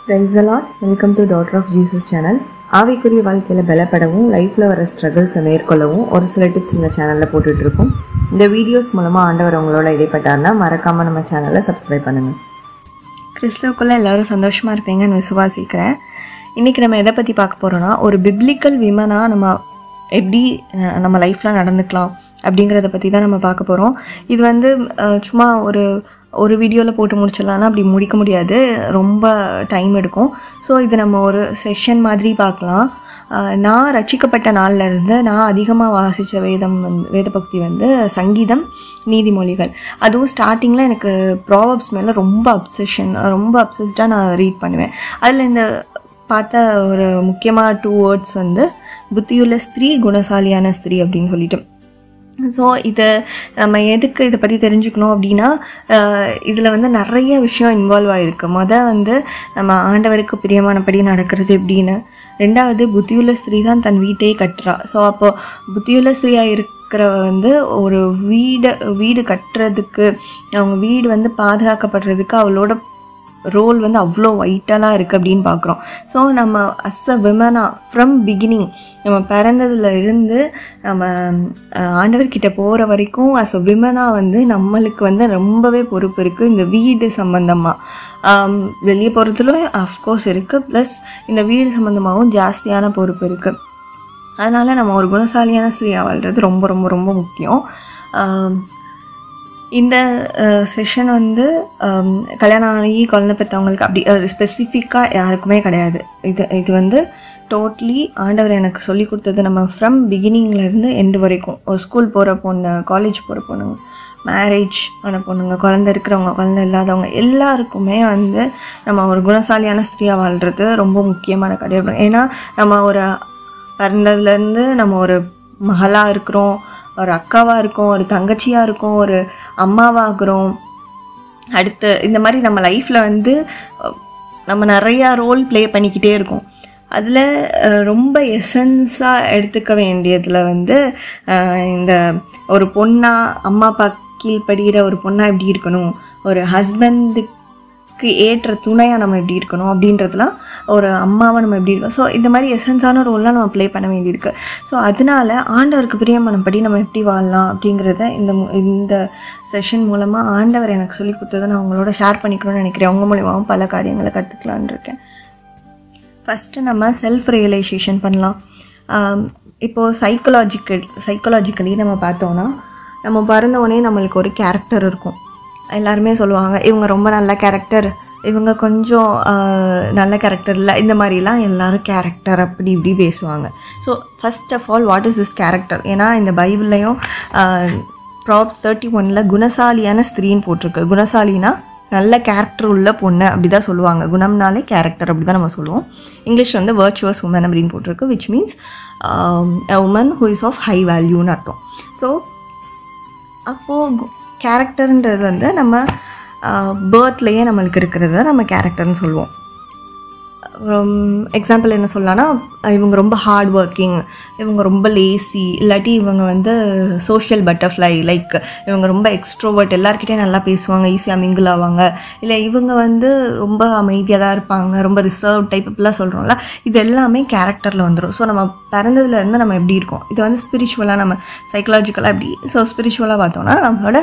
Praise the Lord. Welcome to Daughter of Jesus channel. ஆவிக்குரிய வாழ்க்கையில் பலப்படவும் லைஃப்பில் வர ஸ்ட்ரகிள்ஸை மேற்கொள்ளவும் ஒரு சில டிப்ஸ் இந்த சேனலில் போட்டுட்ருக்கோம். இந்த வீடியோஸ் மூலமாக ஆண்டவர் உங்களோட இடைப்பட்டார்னா மறக்காமல் நம்ம சேனலை சப்ஸ்கிரைப் பண்ணுங்கள். கிறிஸ்துவுக்குள்ளே எல்லோரும் சந்தோஷமாக இருப்பீங்கன்னு விசுவாசிக்கிறேன். இன்றைக்கி நம்ம எதை பற்றி பார்க்க போகிறோன்னா, ஒரு பிப்ளிக்கல் விமனாக நம்ம எப்படி நம்ம லைஃப்பில் நடந்துக்கலாம் அப்படிங்கிறத பற்றி தான் நம்ம பார்க்க போகிறோம். இது வந்து சும்மா ஒரு வீடியோவில் போட்டு முடிச்சிடலான்னா அப்படி முடிக்க முடியாது, ரொம்ப டைம் எடுக்கும். ஸோ இது நம்ம ஒரு செஷன் மாதிரி பார்க்கலாம். நான் ரட்சிக்கப்பட்ட நாள்லேருந்து நான் அதிகமாக வாசித்த வேத பக்தி வந்து சங்கீதம், நீதிமொழிகள். அதுவும் ஸ்டார்டிங்கில் எனக்கு ப்ராவப்ஸ் மேலே ரொம்ப அப்சஸ்டாக நான் ரீட் பண்ணுவேன். அதில் இந்த பார்த்த ஒரு முக்கியமான 2 வேர்ட்ஸ் வந்து புத்தியுள்ள ஸ்திரீ, குணசாலியான ஸ்திரீ அப்படின்னு சொல்லிட்டு. ஸோ இதை நம்ம எதுக்கு இதை பற்றி தெரிஞ்சுக்கணும் அப்படின்னா, இதில் வந்து நிறைய விஷயம் இன்வால்வ் ஆகிருக்கு. வந்து நம்ம ஆண்டவருக்கு பிரியமானபடி நடக்கிறது எப்படின்னு. 2வது, புத்தியுள்ள ஸ்திரீ தான் தன் வீட்டையே கட்டுறா. ஸோ அப்போது புத்தியுள்ள ஸ்திரீயாக இருக்கிற வந்து ஒரு வீடு கட்டுறதுக்கு, அவங்க வீடு வந்து பாதுகாக்கப்படுறதுக்கு அவளோட ரோல் வந்து அவ்வளோ வைட்டலாக இருக்குது அப்படின்னு பார்க்குறோம். ஸோ நம்ம அஸ் அ விமனாக ஃப்ரம் பிகினிங், நம்ம பிறந்ததுல இருந்து நம்ம ஆண்டவர்கிட்ட போகிற வரைக்கும் அஸ் அ விமனாக வந்து நம்மளுக்கு வந்து ரொம்பவே பொறுப்பு இருக்குது. இந்த வீடு சம்மந்தமாக வெளியே போகிறதுல அஃப்கோர்ஸ் இருக்குது, ப்ளஸ் இந்த வீடு சம்மந்தமாகவும் ஜாஸ்தியான பொறுப்பு இருக்குது. அதனால் நம்ம ஒரு குணசாலியான ஸ்திரீயாக வாழ்கிறது ரொம்ப ரொம்ப ரொம்ப முக்கியம். இந்த செஷன் வந்து கல்யாணம் ஆகி குழந்தை பெற்றவங்களுக்கு அப்படி ஸ்பெசிஃபிக்காக யாருக்குமே கிடையாது. இது வந்து டோட்டலி ஆண்டவர் எனக்கு சொல்லி கொடுத்தது. நம்ம ஃப்ரம் பிகினிங்லேருந்து எண்டு வரைக்கும், ஒரு ஸ்கூல் போகிற பொண்ணு, காலேஜ் போகிற பொண்ணுங்க, மேரேஜ் ஆன பொண்ணுங்க, குழந்தை இருக்கிறவங்க, குழந்தை இல்லாதவங்க எல்லாருக்குமே வந்து நம்ம ஒரு குணசாலியான ஸ்திரீயாக வாழ்கிறது ரொம்ப முக்கியமான காரியம். ஏன்னா நம்ம ஒரு பிறந்ததுலேருந்து நம்ம ஒரு மகளாக இருக்கிறோம், ஒரு அக்காவாக இருக்கும், ஒரு தங்கச்சியாக இருக்கும், ஒரு அம்மாவாகிறோம். அடுத்து இந்த மாதிரி நம்ம லைஃப்பில் வந்து நம்ம நிறையா ரோல் ப்ளே பண்ணிக்கிட்டே இருக்கோம். அதில் ரொம்ப எசன்ஸாக எடுத்துக்க வேண்டியதில் வந்து இந்த ஒரு பொண்ணாக, அம்மா அப்பா கீழ்படுகிற ஒரு பொண்ணாக எப்படி இருக்கணும், ஒரு ஹஸ்பண்டுக்கு ஏற்ற துணையாக நம்ம எப்படி இருக்கணும் அப்படின்றதுலாம், ஒரு அம்மாவை நம்ம எப்படி இருக்கணும். ஸோ இந்த மாதிரி எசன்ஸான ரோல்லாம் நம்ம ப்ளே பண்ண வேண்டியிருக்கு. ஸோ அதனால் ஆண்டவருக்கு பிரியமானபடி நம்ம எப்படி வாழலாம் அப்படிங்கிறத இந்த செஷன் மூலமாக ஆண்டவர் எனக்கு சொல்லி கொடுத்ததை நான் உங்களோட ஷேர் பண்ணிக்கணும்னு நினைக்கிறேன். அவங்க மூலியமாகவும் பல காரியங்களை கற்றுக்கலான் இருக்கேன். ஃபஸ்ட்டு நம்ம செல்ஃப் ரியலைசேஷன் பண்ணலாம். இப்போது சைக்கலாஜிக்கலி நம்ம பார்த்தோன்னா, நம்ம பிறந்தவொடனே நம்மளுக்கு ஒரு கேரக்டர் இருக்கும். எல்லாருமே சொல்லுவாங்க, இவங்க ரொம்ப நல்ல கேரக்டர், இவங்க கொஞ்சம் நல்ல கேரக்டர் இல்லை, இந்த மாதிரிலாம் எல்லோரும் கேரக்டர் அப்படி இப்படி பேசுவாங்க. So first of all, what is this character? ஏன்னா இந்த பைபிள்லையும் ப்ராப்ஸ் 31 குணசாலியான ஸ்திரீன்னு போட்டிருக்கு. குணசாலினா நல்ல கேரக்டர் உள்ள பொண்ணு அப்படி தான் சொல்லுவாங்க. குணம்னாலே கேரக்டர் அப்படி தான் நம்ம சொல்லுவோம். இங்கிலீஷ் வந்து வர்ச்சுவஸ் உமன் அப்படின்னு போட்டிருக்கு, which means a woman who is of high வேல்யூன்னு அர்த்தம். ஸோ அப்போது கேரக்டர்ன்றது வந்து நம்ம பேர்த்லேயே நம்மளுக்கு இருக்கிறத நம்ம கேரக்டர்னு சொல்லுவோம். எக்ஸாம்பிள் என்ன சொல்லலாம்னா, இவங்க ரொம்ப ஹார்ட் ஒர்க்கிங், இவங்க ரொம்ப லேசி, இல்லாட்டி இவங்க வந்து சோஷியல் பட்டர்ஃப்ளை, லைக் இவங்க ரொம்ப எக்ஸ்ட்ரோவர்ட், எல்லாருக்கிட்டே நல்லா பேசுவாங்க, ஈஸியாக மிங்கிள் ஆவாங்க. இல்லை இவங்க வந்து ரொம்ப அமைதியாக தான் இருப்பாங்க, ரொம்ப ரிசர்வ் டைப் இப்படிலாம் சொல்கிறோம்ல. இது எல்லாமே கேரக்டரில் வந்துடும். ஸோ நம்ம பிறந்ததுலேருந்து நம்ம எப்படி இருக்கோம், இது வந்து ஸ்பிரிச்சுவலாக, நம்ம சைக்கலாஜிக்கலாக எப்படி. ஸோ ஸ்பிரிச்சுவலாக பார்த்தோன்னா நம்மளோட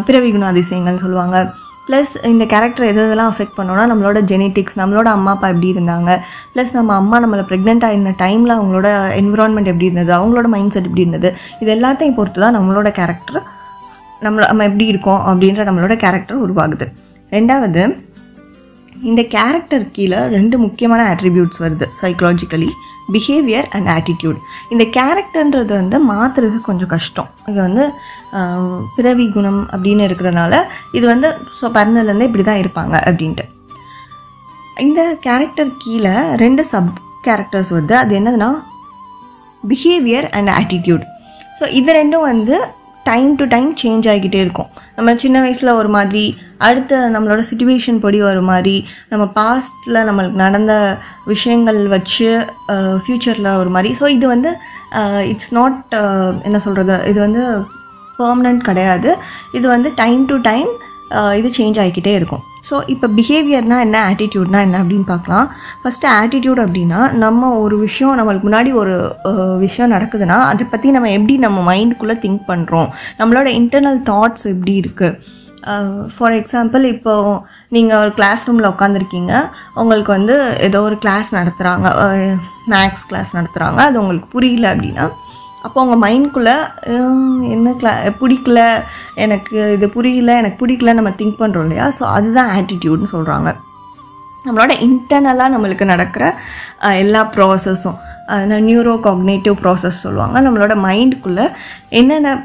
பிறவி குண அதிசயங்கள் சொல்லுவாங்க. ப்ளஸ் இந்த கேரக்டர் எதெல்லாம் அஃபெக்ட் பண்ணோன்னா, நம்மளோட ஜெனட்டிக்ஸ், நம்மளோட அம்மா அப்பா எப்படி இருந்தாங்க, ப்ளஸ் நம்ம அம்மா நம்மளை ப்ரெக்னென்ட் ஆகின டைமில் அவங்களோட என்விரான்மெண்ட் எப்படி இருந்தது, அவங்களோட மைண்ட் செட் எப்படி இருந்தது, இது எல்லாத்தையும் பொறுத்து தான் நம்மளோட கேரக்டர், நம்ம எப்படி இருக்கோம் அப்படின்ற நம்மளோட கேரக்டர் உருவாகுது. 2வது, இந்த கேரக்டர் கீழே 2 முக்கியமான ஆட்ரிபியூட்ஸ் வருது சைக்கலாஜிக்கலி, பிஹேவியர் அண்ட் ஆட்டிடியூட். இந்த கேரக்டர்ன்றது வந்து மாற்றுறது கொஞ்சம் கஷ்டம். இது வந்து பிறவி குணம் அப்படின்னு இருக்கிறதுனால இது வந்து ஸோ பிறந்ததுலேருந்தே இப்படி தான் இருப்பாங்க அப்படின்ட்டு. இந்த கேரக்டர் கீழே 2 சப் கேரக்டர்ஸ் வருது. அது என்னதுன்னா பிஹேவியர் அண்ட் ஆட்டிடியூட். ஸோ இது ரெண்டும் வந்து டைம் டு டைம் சேஞ்ச் ஆகிக்கிட்டே இருக்கும். நம்ம சின்ன வயசில் ஒரு மாதிரி, அடுத்த நம்மளோட சிச்சுவேஷன் படி ஒரு மாதிரி, நம்ம பாஸ்டில் நம்மளுக்கு நடந்த விஷயங்கள் வச்சு ஃப்யூச்சரில் ஒரு மாதிரி. ஸோ இது வந்து இட்ஸ் நாட் என்ன சொல்கிறது, இது வந்து பெர்மனண்ட் கிடையாது. இது வந்து டைம் டு டைம் இது சேஞ்ச் ஆகிக்கிட்டே இருக்கும். ஸோ இப்போ பிஹேவியர்னால் என்ன, ஆட்டிடியூட்னா என்ன அப்படின்னு பார்க்கலாம். ஃபஸ்ட்டு ஆட்டிடியூட் அப்படின்னா நம்ம ஒரு விஷயம், நம்மளுக்கு முன்னாடி ஒரு விஷயம் நடக்குதுன்னா அதை பற்றி நம்ம எப்படி நம்ம மைண்டுக்குள்ளே திங்க் பண்ணுறோம், நம்மளோட இன்டர்னல் தாட்ஸ் எப்படி இருக்குது. ஃபார் எக்ஸாம்பிள், இப்போது நீங்கள் ஒரு கிளாஸ் ரூமில் உட்காந்துருக்கீங்க, உங்களுக்கு வந்து ஏதோ ஒரு கிளாஸ் நடத்துகிறாங்க, மேக்ஸ் கிளாஸ் நடத்துகிறாங்க, அது உங்களுக்கு புரியல அப்படின்னா அப்போ உங்கள் மைண்ட்குள்ளே என்ன பிடிக்கல, எனக்கு இது புரியல, எனக்கு பிடிக்கல நம்ம திங்க் பண்ணுறோம் இல்லையா. ஸோ அதுதான் ஆட்டிடியூட்னு சொல்கிறாங்க. நம்மளோட இன்டர்னலாக நம்மளுக்கு நடக்கிற எல்லா ப்ராசஸும் நியூரோ காக்னேட்டிவ் ப்ராசஸ் சொல்லுவாங்க. நம்மளோட மைண்டுக்குள்ளே என்னென்ன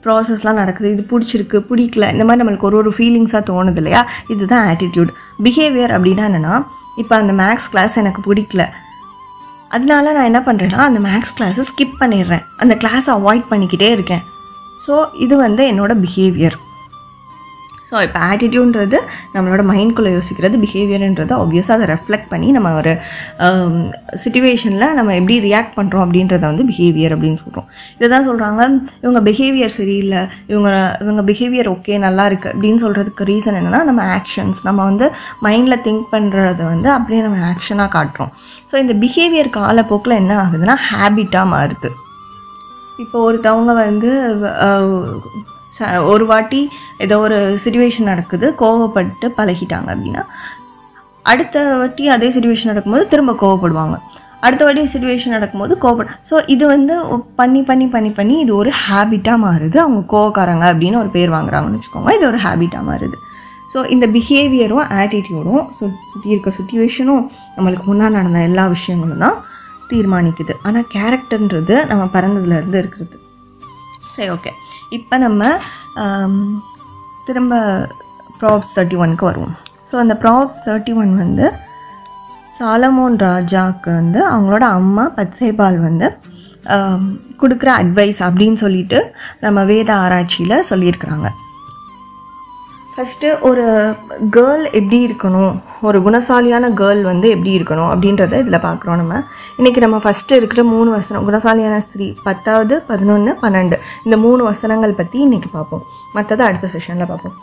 ப்ராசஸ்லாம் நடக்குது, இது பிடிச்சிருக்கு பிடிக்கல, இந்த மாதிரி நம்மளுக்கு ஒரு ஃபீலிங்ஸாக தோணுது இல்லையா, இதுதான் ஆட்டிடியூட். பிஹேவியர் அப்படின்னா என்னென்னா, இப்போ அந்த மேக்ஸ் கிளாஸ் எனக்கு பிடிக்கல, அதனால நான் என்ன பண்ணுறேன்னா அந்த மேக்ஸ் கிளாஸை ஸ்கிப் பண்ணிடுறேன், அந்த கிளாஸை அவாய்ட் பண்ணிக்கிட்டே இருக்கேன். ஸோ இது வந்து என்னோட பிஹேவியர். ஸோ இப்போ ஆட்டிடியூட்ன்றது நம்மளோட மைண்ட்குள்ளே யோசிக்கிறது, பிஹேவியர்ன்றது ஆப்வியஸாக அதை ரெஃப்ளெக்ட் பண்ணி நம்ம ஒரு சிச்சுவேஷனில் நம்ம எப்படி ரியாக்ட் பண்ணுறோம் அப்படின்றத வந்து பிஹேவியர் அப்படின்னு சொல்கிறோம். இதை தான் சொல்கிறாங்க, இவங்க பிஹேவியர் சரியில்லை, இவங்க பிஹேவியர் ஓகே நல்லா இருக்குது அப்படின்னு சொல்கிறதுக்கு ரீசன் என்னென்னா நம்ம ஆக்ஷன்ஸ், நம்ம வந்து மைண்டில் திங்க் பண்ணுறத வந்து அப்படியே நம்ம ஆக்ஷனாக காட்டுறோம். ஸோ இந்த பிஹேவியர் காலப்போக்கில் என்ன ஆகுதுன்னா ஹேபிட்டாக மாறுது. இப்போ ஒருத்தவங்க வந்து ஒரு வாட்டி ஏதோ ஒரு சிச்சுவேஷன் நடக்குது, கோவப்பட்டு பழகிட்டாங்க அப்படின்னா அடுத்த வாட்டி அதே சிச்சுவேஷன் நடக்கும்போது திரும்ப கோவப்படுவாங்க, அடுத்த வாட்டி சிச்சுவேஷன் நடக்கும்போது ஸோ இது வந்து பண்ணி பண்ணி பண்ணி பண்ணி இது ஒரு ஹேபிட்டாக மாறுது. அவங்க கோவக்காரங்க அப்படின்னு ஒரு பேர் வாங்குறாங்கன்னு வச்சுக்கோங்க, இது ஒரு ஹேபிட்டாக மாறுது. ஸோ இந்த பிஹேவியரும் ஆட்டிடியூடும் சுற்றி இருக்க சுச்சுவேஷனும் நம்மளுக்கு முன்னாடி நடந்த எல்லா விஷயங்களும் தான் தீர்மானிக்குது. ஆனால் கேரக்டர்ன்றது நம்ம பிறந்ததுலேருந்து இருக்கிறது. சரி, ஓகே. இப்போ நம்ம திரும்ப ப்ராப்ஸ் 31க்கு வருவோம். ஸோ அந்த ப்ராப்ஸ் 31 வந்து சாலமோன் ராஜாவுக்கு வந்து அவங்களோட அம்மா பத்சேபால் வந்து கொடுக்குற அட்வைஸ் அப்படின்னு சொல்லிட்டு நம்ம வேத ஆராய்ச்சியில் சொல்லியிருக்கிறாங்க. ஃபஸ்ட்டு ஒரு கேர்ள் எப்படி இருக்கணும், ஒரு குணசாலியான கேர்ள் வந்து எப்படி இருக்கணும் அப்படின்றத இதில் பார்க்குறோம். இன்றைக்கி நம்ம ஃபஸ்ட்டு இருக்கிற 3 வசனம், குணசாலியான ஸ்திரீ 10, 11, 12 இந்த 3 வசனங்கள் பற்றி இன்றைக்கி பார்ப்போம். மற்றதை அடுத்த செஷனில் பார்ப்போம்.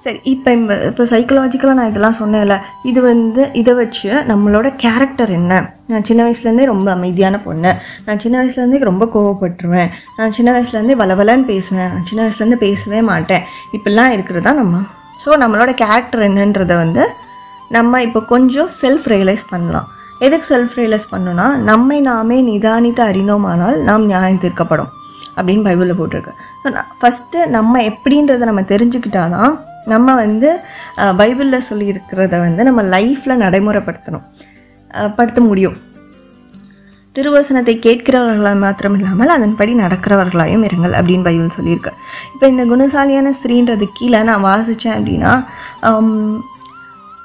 சரி, இப்போ சைக்கலாஜிக்கலாக நான் இதெல்லாம் சொன்னேன்ல, இது வந்து இதை வச்சு நம்மளோட கேரக்டர் என்ன, நான் சின்ன வயசுலேருந்தே ரொம்ப அமைதியான பொண்ணு, நான் சின்ன வயசுலேருந்தே ரொம்ப கோவப்பட்டுருவேன், நான் சின்ன வயசுலேருந்தே வளவலன்னு பேசுவேன், நான் சின்ன வயசுலேருந்து பேசவே மாட்டேன், இப்படிலாம் இருக்கிறது தான் நம்ம. ஸோ நம்மளோட கேரக்டர் என்னன்றதை வந்து நம்ம இப்போ கொஞ்சம் செல்ஃப் ரியலைஸ் பண்ணலாம். எதுக்கு செல்ஃப் ரியலைஸ் பண்ணணும்னா, நம்மை நாமே நிதானித்து அறிந்தோமானால் நாம் நியாயம் தீர்க்கப்படும் அப்படின்னு பைபிளில் போட்டிருக்கு. ஸோ ஃபஸ்ட்டு நம்ம எப்படின்றத நம்ம தெரிஞ்சுக்கிட்டாதான் நம்ம வந்து பைபிளில் சொல்லியிருக்கிறத வந்து நம்ம லைஃப்பில் படுத்த முடியும். திருவசனத்தை கேட்கிறவர்களால் மாத்திரம் இல்லாமல் அதன்படி நடக்கிறவர்களாயும் இருங்கள் அப்படின்னு பைபிள் சொல்லியிருக்கு. இப்போ இந்த குணசாலியான ஸ்திரீன்றது கீழே நான் வாசித்தேன் அப்படின்னா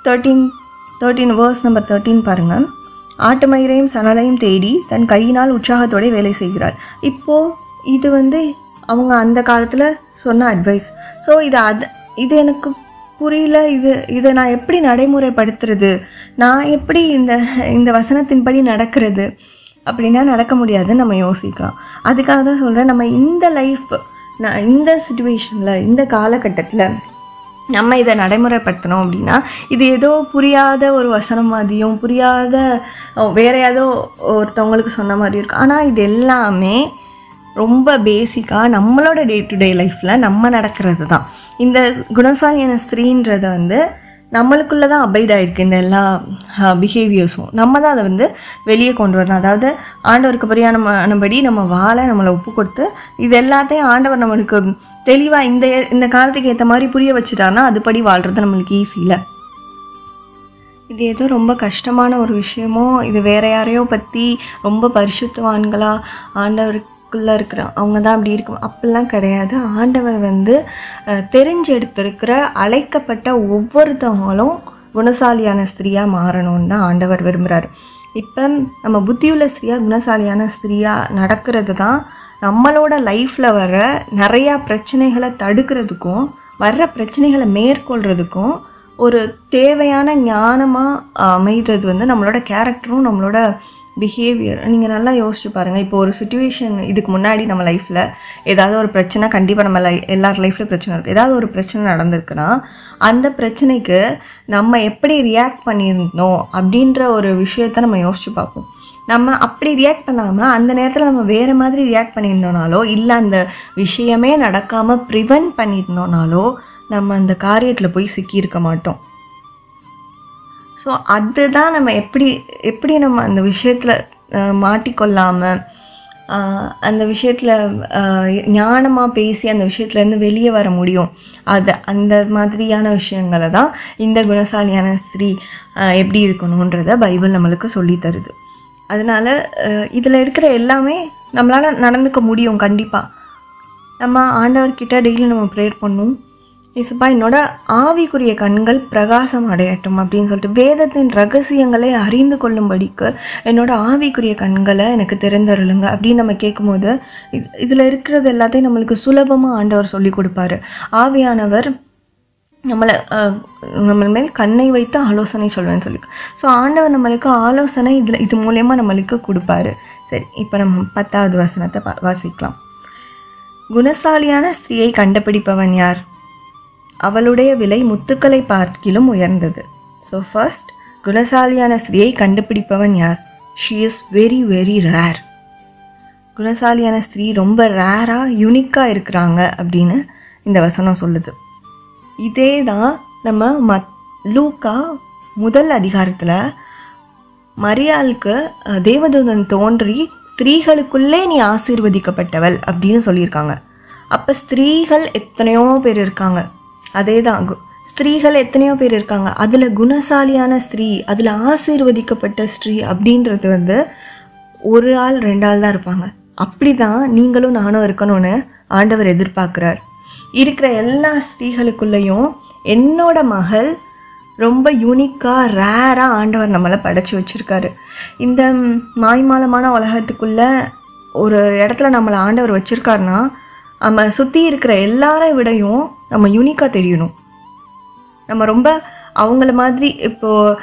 13 verse number 13 பாருங்கள். ஆட்டு மயிரையும் சணலையும் தேடி தன் கையினால் உற்சாகத்தோടെ வேலை செய்கிறாள். இப்போது இது வந்து அவங்க அந்த காலத்தில் சொன்ன அட்வைஸ். ஸோ இது எனக்கு புரியல, இதை நான் எப்படி நடைமுறைப்படுத்துறது, நான் எப்படி இந்த வசனத்தின்படி நடக்கிறது அப்படின்னா நடக்க முடியாதுன்னு நம்ம யோசிக்கலாம். அதுக்காக தான் சொல்கிறேன், நம்ம இந்த சிச்சுவேஷனில் இந்த காலகட்டத்தில் நம்ம இதை நடைமுறைப்படுத்தணும் அப்படின்னா இது ஏதோ புரியாத ஒரு வசனம் மாதிரியும் புரியாத வேற ஏதோ ஒருத்தவங்களுக்கு சொன்ன மாதிரி இருக்கும். ஆனால் இது எல்லாமே ரொம்ப பேசிக்காக நம்மளோட டே டு டே லைஃப்பில் நம்ம நடக்கிறது தான். இந்த குணசாலியான ஸ்திரீன்றதை வந்து நம்மளுக்குள்ளே தான் அபைட் ஆகிருக்கு இந்த எல்லா பிஹேவியர்ஸும். நம்ம தான் அதை வந்து வெளியே கொண்டு வரணும். அதாவது ஆண்டவருக்கு பரியானபடி நம்ம வாழ நம்மளை ஒப்பு கொடுத்து இது எல்லாத்தையும் ஆண்டவர் நம்மளுக்கு தெளிவாக இந்த காலத்துக்கு ஏற்ற மாதிரி புரிய வச்சுட்டாருன்னா அதுபடி வாழ்கிறது நம்மளுக்கு ஈஸி இல்லை. இது ஏதோ ரொம்ப கஷ்டமான ஒரு விஷயமோ, இது வேறு யாரையோ பற்றி ரொம்ப பரிசுத்தவான்களாக ஆண்டவருக்குள்ளே இருக்கிற அவங்க தான் அப்படி இருக்கும் அப்படிலாம் கிடையாது. ஆண்டவர் வந்து தெரிஞ்செடுத்திருக்கிற அழைக்கப்பட்ட ஒவ்வொருத்தவங்களும் குணசாலியான ஸ்திரீயாக மாறணும்னு தான் ஆண்டவர் விரும்புகிறார். இப்போ நம்ம புத்தியுள்ள ஸ்திரீயாக குணசாலியான ஸ்திரீயாக நடக்கிறது தான் நம்மளோட லைஃப்பில் வர நிறையா பிரச்சனைகளை தடுக்கிறதுக்கும் வர்ற பிரச்சனைகளை மேற்கொள்கிறதுக்கும் ஒரு தேவையான ஞானமாக அமைகிறது வந்து நம்மளோட கேரக்டரும் நம்மளோட பிஹேவியர் நீங்கள் நல்லா யோசிச்சு பாருங்கள். இப்போ ஒரு சுச்சுவேஷன் இதுக்கு முன்னாடி நம்ம லைஃப்பில் ஏதாவது ஒரு பிரச்சனை, கண்டிப்பாக நம்ம எல்லார் லைஃப்லையும் பிரச்சனை இருக்குது. ஏதாவது ஒரு பிரச்சனை நடந்திருக்குன்னா அந்த பிரச்சனைக்கு நம்ம எப்படி ரியாக்ட் பண்ணியிருந்தோம் அப்படின்ற ஒரு விஷயத்த நம்ம யோசிச்சு பார்ப்போம். நம்ம அப்படி ரியாக்ட் பண்ணாமல் அந்த நேரத்தில் நம்ம வேறு மாதிரி ரியாக்ட் பண்ணியிருந்தோனாலோ, இல்லை அந்த விஷயமே நடக்காமல் ப்ரிவென்ட் பண்ணியிருந்தோனாலோ நம்ம அந்த காரியத்தில் போய் சிக்கியிருக்க மாட்டோம். ஸோ அதுதான் நம்ம எப்படி நம்ம அந்த விஷயத்தில் மாட்டிக்கொள்ளாமல் அந்த விஷயத்தில் ஞானமாக பேசி அந்த விஷயத்துலேருந்து வெளியே வர முடியும். அந்த மாதிரியான விஷயங்களை தான் இந்த குணசாலியான ஸ்திரீ எப்படி இருக்கணுன்றத பைபிள் நம்மளுக்கு சொல்லி தருது. அதனால் இதில் இருக்கிற எல்லாமே நம்மளால் நடந்துக்க முடியும். கண்டிப்பாக நம்ம ஆண்டவர்கிட்ட டெய்லி நம்ம ப்ரேயர் பண்ணணும். இயேசுப்பா, என்னோட ஆவிக்குரிய கண்கள் பிரகாசம் அடையட்டும் அப்படின்னு சொல்லிட்டு வேதத்தின் ரகசியங்களை அறிந்து கொள்ளும்படிக்கு என்னோட ஆவிக்குரிய கண்களை எனக்கு திறந்தருளுங்க அப்படின்னு நம்ம கேட்கும்போது இதில் இருக்கிறது எல்லாத்தையும் நம்மளுக்கு சுலபமாக ஆண்டவர் சொல்லி கொடுப்பாரு. ஆவியானவர் நம்ம மேல் கண்ணை வைத்து ஆலோசனை சொல்வேன்னு சொல்லி. ஸோ ஆண்டவர் நம்மளுக்கு ஆலோசனை இது மூலயமா நம்மளுக்கு கொடுப்பாரு. சரி, இப்போ நம்ம 10வது வசனத்தை வாசிக்கலாம். குணசாலியான ஸ்திரீயை கண்டுபிடிப்பவன் யார்? அவளுடைய விலை முத்துக்களை பார்க்கிலும் உயர்ந்தது. ஸோ ஃபர்ஸ்ட், குணசாலியான ஸ்திரீயை கண்டுபிடிப்பவன் யார்? She is very very rare. குணசாலியான ஸ்திரீ ரொம்ப ரேராக யூனிக்காக இருக்கிறாங்க அப்படின்னு இந்த வசனம் சொல்லுது. இதே தான் நம்ம லூக்கா 1 அதிகாரத்தில் மரியாளுக்கு தேவதூதன் தோன்றி ஸ்திரீகளுக்குள்ளே நீ ஆசீர்வதிக்கப்பட்டவள் அப்படின்னு சொல்லியிருக்காங்க. அப்போ ஸ்திரீகள் எத்தனையோ பேர் இருக்காங்க. அதே தான், ஸ்திரீகள் எத்தனையோ பேர் இருக்காங்க. அதில் குணசாலியான ஸ்திரீ, அதில் ஆசீர்வதிக்கப்பட்ட ஸ்திரீ அப்படின்றது ஒரு ஆள் 2 ஆள் தான் இருப்பாங்க. அப்படி தான் நீங்களும் நானும் இருக்கணும்னு ஆண்டவர் எதிர்பார்க்குறார். இருக்கிற எல்லா ஸ்திரீகளுக்குள்ளேயும் என்னோட மகள் ரொம்ப யூனிக்காக ரேராக ஆண்டவர் நம்மளை படைச்சி வச்சுருக்காரு. இந்த மாய்மாலமான உலகத்துக்குள்ளே ஒரு இடத்துல நம்மளை ஆண்டவர் வச்சுருக்காருன்னா நம்ம சுற்றி இருக்கிற எல்லாரை விடையும் நம்ம யூனிக்காக தெரியணும். நம்ம ரொம்ப அவங்கள மாதிரி இப்போது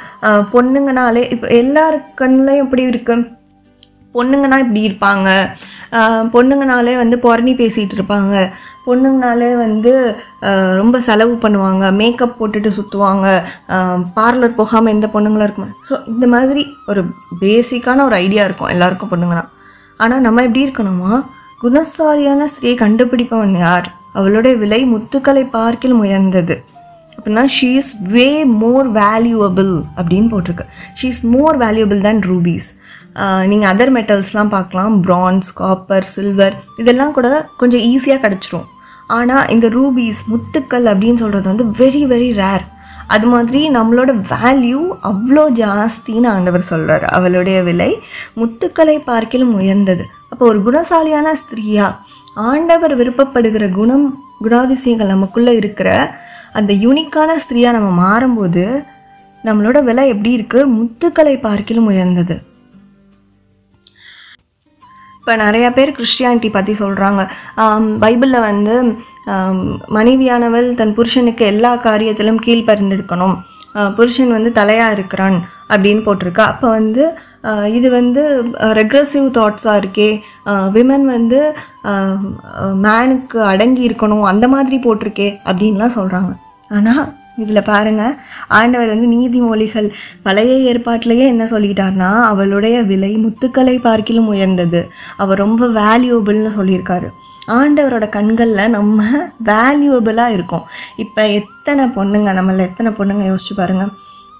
பொண்ணுங்கனாலே இப்போ எல்லாரு கண்ணுலையும் எப்படி இருக்கு, பொண்ணுங்கன்னா இப்படி இருப்பாங்க, பொண்ணுங்கனாலே புரணி பேசிகிட்டு இருப்பாங்க, பொண்ணுங்கனாலே ரொம்ப செலவு பண்ணுவாங்க, மேக்கப் போட்டுட்டு சுற்றுவாங்க, பார்லர் போகாமல் எந்த பொண்ணுங்களும் இருக்குமா. ஸோ இந்த மாதிரி ஒரு பேசிக்கான ஒரு ஐடியா இருக்கும் எல்லாருக்கும் பொண்ணுங்கன்னா. ஆனால் நம்ம எப்படி இருக்கணுமா, குணசாலியான ஸ்திரீயை கண்டுபிடிப்பவன் யார்? அவளுடைய விலை முத்துக்களை பார்க்கிலும் உயர்ந்தது. அப்படின்னா she is way more valuable அப்படின்னு போட்டிருக்கு. She is more valuable than rupees. நீங்கள் அதர் மெட்டல்ஸ்லாம் பார்க்கலாம், பிரான்ஸ், காப்பர், சில்வர், இதெல்லாம் கூட கொஞ்சம் ஈஸியாக கிடச்சிரும். ஆனால் இந்த ரூபீஸ், முத்துக்கள் அப்படின்னு சொல்கிறது வெரி வெரி ரேர். அது மாதிரி நம்மளோட வேல்யூ அவ்வளோ ஜாஸ்தின்னு ஆண்டவர் சொல்கிறார். அவளுடைய விலை முத்துக்களை பார்க்கிலும் உயர்ந்தது. அப்போ ஒரு குணசாலியான ஸ்திரீயா ஆண்டவர் விருப்பப்படுகிற குணாதிசயங்கள் நமக்குள்ளே இருக்கிற அந்த யூனிக்கான ஸ்திரீயாக நம்ம மாறும்போது நம்மளோட விலை எப்படி இருக்குது? முத்துக்களை பார்க்கிலும் உயர்ந்தது. இப்போ நிறையா பேர் கிறிஸ்டியானிட்டி பற்றி சொல்கிறாங்க. பைபிளில் மனைவியானவள் தன் புருஷனுக்கு எல்லா காரியத்திலும் கீழ்ப்பறிந்திருக்கணும், புருஷன் தலையாக இருக்கிறான் அப்படின்னு போட்டிருக்கா. அப்போ இது ரெக்ரெசிவ் தாட்ஸாக இருக்கே, விமன் மேனுக்கு அடங்கி இருக்கணும் அந்த மாதிரி போட்டிருக்கே அப்படின்லாம் சொல்கிறாங்க. ஆனால் இதில் பாருங்கள், ஆண்டவர் நீதிமொழிகள் பழைய ஏற்பாட்டிலேயே என்ன சொல்லிட்டார்னா, அவளுடைய விலை முத்துக்களை பார்க்கிலும் உயர்ந்தது, அவள் ரொம்ப வேல்யூபிள்னு சொல்லியிருக்காரு. ஆண்டவரோட கண்களில் நம்ம வேல்யூபிளாக இருக்கோம். இப்போ எத்தனை பொண்ணுங்க யோசிச்சு பாருங்கள்.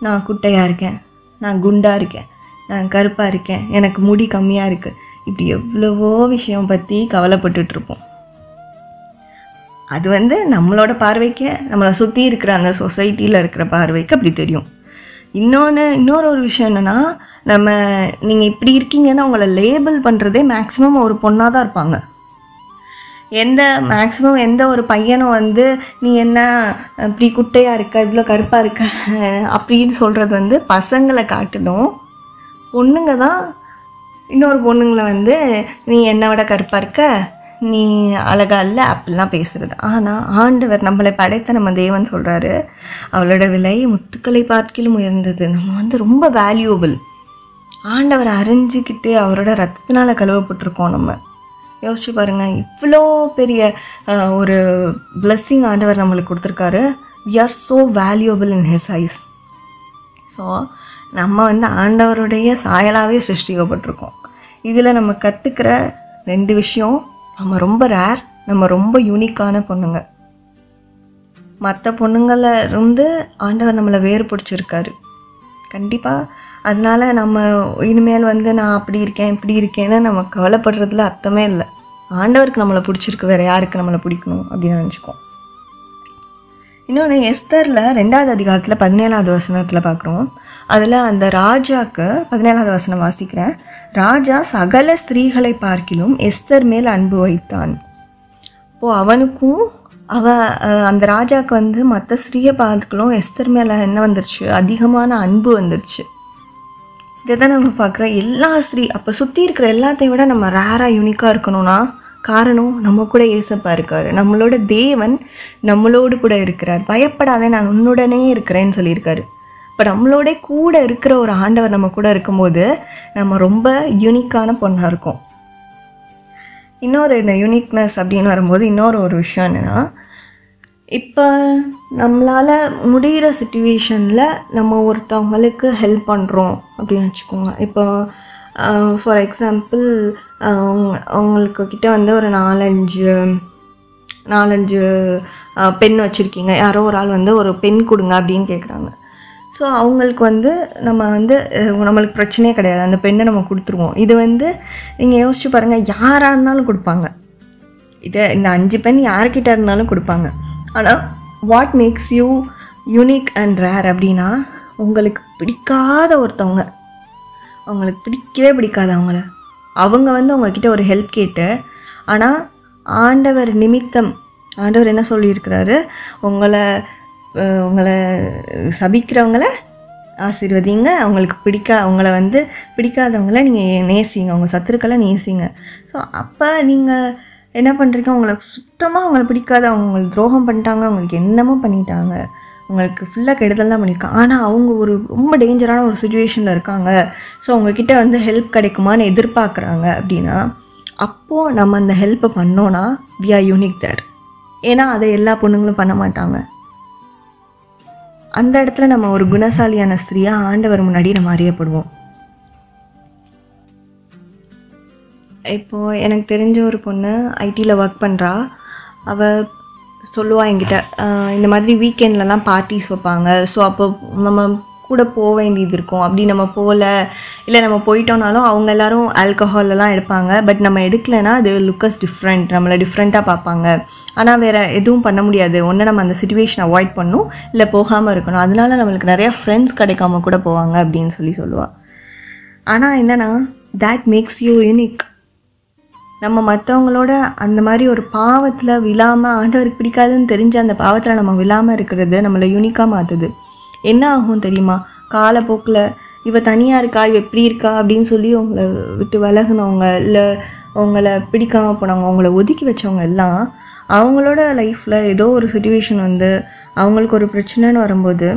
நான் குட்டையாக இருக்கேன், நான் குண்டாக இருக்கேன், நான் கருப்பாக இருக்கேன், எனக்கு முடி கம்மியாக இருக்குது, இப்படி எவ்வளவோ விஷயம் பற்றி கவலைப்பட்டுட்ருப்போம். அது நம்மளோட பார்வைக்கு, நம்மளை சுற்றி இருக்கிற அந்த சொசைட்டியில் இருக்கிற பார்வைக்கு அப்படி தெரியும். இன்னொரு விஷயம் என்னென்னா, நீங்கள் இப்படி இருக்கீங்கன்னு உங்களை லேபிள் பண்ணுறதே மேக்ஸிமம் ஒரு பொண்ணாக தான் இருப்பாங்க. மேக்ஸிமம் எந்த ஒரு பையனும் நீ என்ன இப்படி குட்டையாக இருக்க, இவ்வளோ கருப்பாக இருக்க அப்படின்னு சொல்கிறது பசங்களை காட்டிலும் பொண்ணுங்க தான் இன்னொரு பொண்ணுங்களை நீ என்னை விட கருப்பாக இருக்க, நீ அழகா இல்லை அப்படிலாம் பேசுகிறது. ஆனால் ஆண்டவர் நம்மளை படைத்த நம்ம தேவன் சொல்கிறாரு, அவளோட விலை முத்துக்களை பார்க்கிலும் உயர்ந்தது. நம்ம ரொம்ப வேல்யூபிள். ஆண்டவரை அறிஞ்சிக்கிட்டு அவரோட ரத்தத்தினால் கழுவப்பட்டிருக்கோம். நம்ம யோசிச்சு பாருங்கள், இவ்வளோ பெரிய ஒரு பிளெஸ்ஸிங் ஆண்டவர் நம்மளுக்கு கொடுத்துருக்காரு. we are so valuable in his eyes. So நம்ம வந்து ஆண்டவருடைய சாயலாகவே சிருஷ்டிக்கப்பட்டிருக்கோம். இதில் நம்ம கற்றுக்கிற 2 விஷயம், நம்ம ரொம்ப ரேர், நம்ம ரொம்ப யூனிக்கான பொண்ணுங்க. மற்ற பொண்ணுங்களை இருந்து ஆண்டவர் நம்மளை வேறுபடுத்திருக்காரு கண்டிப்பாக. அதனால நம்ம இனிமேல் வந்து நான் அப்படி இருக்கேன் இப்படி இருக்கேன்னு நம்ம கவலைப்படுறதுல அர்த்தமே இல்லை. ஆண்டவருக்கு நம்மளை பிடிச்சிருக்கு, வேறு யாருக்கு நம்மளை பிடிக்கணும் அப்படின்னு நினச்சிக்கோம். இன்னொன்று, எஸ்தரில் 2வது அதிகாரத்தில் 17வது வசனத்தில் பார்க்குறோம். அதில் அந்த ராஜாவுக்கு 17வது வசனம் வாசிக்கிறேன். ராஜா சகல ஸ்திரீகளை பார்க்கிலும் எஸ்தர் மேல் அன்பு வைத்தான். இப்போது அவனுக்கும் அந்த ராஜாவுக்கு வந்து மற்ற ஸ்திரீயை பார்க்கலும் எஸ்தர் மேலே என்ன வந்துருச்சு, அதிகமான அன்பு வந்துருச்சு. இதை தான் நம்ம பார்க்குறோம். எல்லா அப்போ சுற்றி இருக்கிற எல்லாத்தையும் விட நம்ம ரேராக யூனிக்காக இருக்கணும்னா காரணம், நம்ம கூட ஏசப்பா இருக்கார். நம்மளோட தேவன் நம்மளோடு கூட இருக்கிறார். பயப்படாதே, நான் உன்னுடனே இருக்கிறேன்னு சொல்லியிருக்காரு. இப்போ நம்மளோட கூட இருக்கிற ஒரு ஆண்டவர் நம்ம கூட இருக்கும்போது நம்ம ரொம்ப யூனிக்கான பொண்ணாக இருக்கும். இன்னொரு இந்த யூனிக்னஸ் அப்படின்னு வரும்போது இன்னொரு ஒரு விஷயம் என்னென்னா, இப்போ நம்மளால் முடிகிற சிச்சுவேஷனில் நம்ம ஒருத்தவங்களுக்கு ஹெல்ப் பண்ணுறோம் அப்படின்னு வச்சுக்கோங்க. இப்போ ஃபார் எக்ஸாம்பிள், அவங்களுக்கு கிட்ட வந்து ஒரு 4-5 பென் வச்சுருக்கீங்க. யாரோ ஒரு ஆள் வந்து ஒரு பென் கொடுங்க அப்படின்னு கேட்குறாங்க. ஸோ அவங்களுக்கு வந்து நம்ம வந்து நம்மளுக்கு பிரச்சனையே கிடையாது, அந்த பெண்ணை நம்ம கொடுத்துருவோம். இது வந்து நீங்கள் யோசிச்சு பாருங்கள், யாராக இருந்தாலும் கொடுப்பாங்க. இந்த 5 பென் யார்கிட்ட இருந்தாலும் கொடுப்பாங்க. ஆனால் what makes you unique and rare அப்படின்னா, உங்களுக்கு பிடிக்காத ஒருத்தவங்க, அவங்களுக்கு பிடிக்கவே பிடிக்காது அவங்க வந்து உங்கள்கிட்ட ஒரு ஹெல்ப் கேட்டு, ஆனால் ஆண்டவர் நிமித்தம் ஆண்டவர் என்ன சொல்லியிருக்கிறாரு, உங்களை சபிக்கிறவங்கள ஆசீர்வதிங்க, அவங்கள வந்து பிடிக்காதவங்கள நீங்கள் நேசிங்க, உங்கள் சத்துருக்களை நேசிங்க. ஸோ அப்போ நீங்கள் என்ன பண்ணுறீங்க, அவங்களை பிடிக்காத, அவங்களுக்கு துரோகம் பண்ணிட்டாங்க, அவங்களுக்கு என்னமோ பண்ணிட்டாங்க, உங்களுக்கு ஃபுல்லாக கெடுதல் தான் பண்ணியிருக்காங்க, ஆனால் அவங்க ஒரு ரொம்ப டேஞ்சரான ஒரு சுச்சுவேஷனில் இருக்காங்க. ஸோ அவங்கக்கிட்ட வந்து ஹெல்ப் கிடைக்குமான்னு எதிர்பார்க்குறாங்க அப்படின்னா, அப்போது நம்ம அந்த ஹெல்ப்பை பண்ணோன்னா we are unique there. ஏன்னா அதை எல்லா பொண்ணுங்களும் பண்ண மாட்டாங்க. அந்த இடத்துல நம்ம ஒரு குணசாலியான ஸ்திரீயாக ஆண்டவர் முன்னாடி நம்ம அறியப்படுவோம். இப்போது எனக்கு தெரிஞ்ச ஒரு பொண்ணு ஐடியில் ஒர்க் பண்ணுறா. அவள் சொல்லுவாள் என்கிட்ட, இந்த மாதிரி வீக்கெண்ட்லலாம் பார்ட்டிஸ் வைப்பாங்க. ஸோ அப்போ நம்ம கூட போக வேண்டியது இருக்கும். அப்படி நம்ம போகல, இல்லை நம்ம போயிட்டோனாலும் அவங்க எல்லோரும் ஆல்கஹாலெல்லாம் எடுப்பாங்க. பட் நம்ம எடுக்கலைன்னா அது லுக்கஸ் டிஃப்ரெண்ட், நம்மளை டிஃப்ரெண்ட்டாக பார்ப்பாங்க. ஆனால் வேறு எதுவும் பண்ண முடியாது. ஒன்று நம்ம அந்த சிச்சுவேஷனை அவாய்ட் பண்ணணும், இல்லை போகாமல் இருக்கணும். அதனால நம்மளுக்கு நிறையா ஃப்ரெண்ட்ஸ் கிடைக்காம கூட போவாங்க அப்படின்னு சொல்லுவாள். ஆனால் என்னென்னா, தேட் மேக்ஸ் யூ யூனிக். நம்ம மற்றவங்களோட அந்த மாதிரி ஒரு பாவத்தில் விழாமல், ஆண்டவருக்கு பிடிக்காதுன்னு தெரிஞ்ச அந்த பாவத்தில் நம்ம விழாமல் இருக்கிறது நம்மளை யூனிக்காக மாற்றுது. என்ன ஆகும் தெரியுமா, காலப்போக்கில் இவ தனியாக இருக்கா, இவ எப்படி இருக்கா அப்படின்னு சொல்லி உங்களை விட்டு விலகுனவங்க, இல்லை உங்களை பிடிக்காமல் போனவங்க, அவங்கள ஒதுக்கி வச்சவங்க எல்லாம் அவங்களோட லைஃப்பில் ஏதோ ஒரு சிச்சுவேஷன் வந்து அவங்களுக்கு ஒரு பிரச்சனைன்னு வரும்போது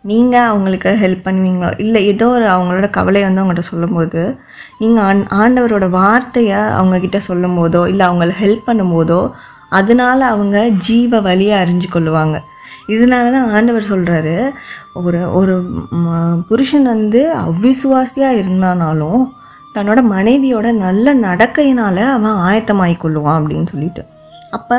நீங்கள் அவங்களுக்கு ஹெல்ப் பண்ணுவீங்களோ, இல்லை ஏதோ ஒரு அவங்களோட கவலை வந்து அவங்கள்ட்ட சொல்லும்போது நீங்கள் ஆண்டவரோட வார்த்தையை அவங்கக்கிட்ட சொல்லும் போதோ, இல்லை அவங்கள ஹெல்ப் பண்ணும்போதோ அதனால் அவங்க ஜீவ வழியை அறிஞ்சு கொள்ளுவாங்க. இதனால தான் ஆண்டவர் சொல்கிறாரு, ஒரு புருஷன் வந்து அவ்விசுவாசியாக இருந்தானாலும் தன்னோட மனைவியோட நல்ல நடக்கையினால் அவன் ஆயத்தமாகிக்கொள்ளுவான் அப்படின்னு சொல்லிட்டு. அப்போ